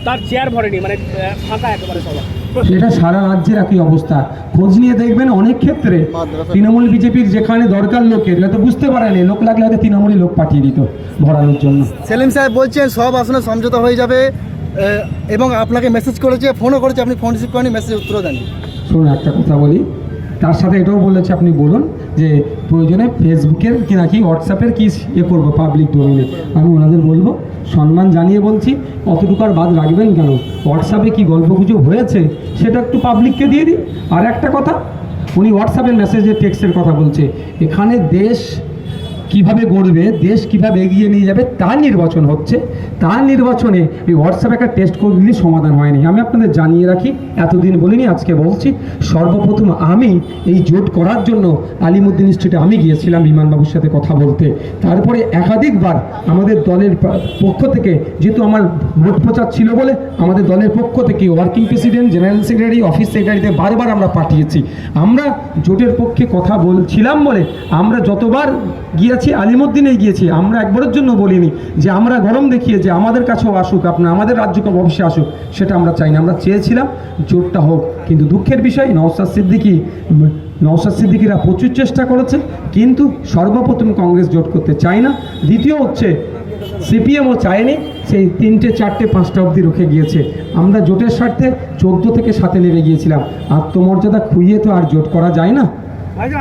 তার চেয়ার ভরেনি, মানে ফাঁকা একেবারে সভা। এটা সারা রাজ্যের একই অবস্থা। খোঁজ নিয়ে দেখবেন অনেক ক্ষেত্রে তৃণমূল বিজেপির যেখানে দরকার লোকের, হয়তো বুঝতে পারেনি, লোক লাগলে হয়তো তৃণমূলই লোক পাঠিয়ে দিত ভরানোর জন্য। সেলিম সাহেব বলছেন সব আসনে সমঝোতা হয়ে যাবে এবং আপনাকে মেসেজ করেছে, ফোনও করেছে, আপনি ফোন রিসিভ করেনি, মেসেজ উত্তরও দেননি। শুনুন একটা কথা বলি, তার সাথে এটাও বলেছে আপনি বলুন যে প্রয়োজনে ফেসবুকের কি নাকি হোয়াটসঅ্যাপের কি করবো পাবলিক ডোমেইনে, আমি ওনাদের বলবো সম্মান জানিয়ে বলছি, অতটুকু আর বাদ রাখবেন কেন? হোয়াটসঅ্যাপে কি গল্পগুজব হয়েছে সেটা একটু পাবলিককে দিয়ে দিন। আর একটা কথা, উনি হোয়াটসঅ্যাপের মেসেজের টেক্সটের কথা বলছে, এখানে দেশ কিভাবে গড়বে, দেশ কিভাবে এগিয়ে নিয়ে যাবে তার নির্বাচন হচ্ছে। তার নির্বাচনে এই হোয়াটসঅ্যাপে একটা টেস্ট করলে সমাধান হয়নি। আমি আপনাদের জানিয়ে রাখি, এতদিন বলিনি, আজকে বলছি, সর্বপ্রথম আমি এই জোট করার জন্য আলিমুদ্দিন স্ট্রিটে আমি গিয়েছিলাম বিমানবাবুর সাথে কথা বলতে। তারপরে একাধিকবার আমাদের দলের পক্ষ থেকে, যেহেতু আমার ভোট প্রচার ছিল বলে আমাদের দলের পক্ষ থেকে working president, general secretary, office সেক্রেটারিতে বারবার আমরা পাঠিয়েছি। আমরা জোটের পক্ষে কথা বলছিলাম বলে আমরা যতবার গিয়েছি, আলিমুদ্দিনে গিয়েছি, আমরা একবারের জন্য বলিনি যে আমরা গরম দেখিয়ে যে আমাদের কাছেও আসুক, আপনার আমাদের রাজ্যকে অবশ্যই আসুক, সেটা আমরা চাই না। আমরা চেয়েছিলাম জোটটা হোক, কিন্তু দুঃখের বিষয় নওশাদ সিদ্দিকীরা প্রচুর চেষ্টা করেছে, কিন্তু সর্বপ্রথম কংগ্রেস জোট করতে চায় না। দ্বিতীয় হচ্ছে সিপিএমও চায়নি, সেই 3টে 4টে 5টা অবধি রুখে গিয়েছে। আমরা জোটের স্বার্থে 14 থেকে 7-এ নেমে গিয়েছিলাম। আত্মমর্যাদা খুইয়ে তো আর জোট করা যায় না।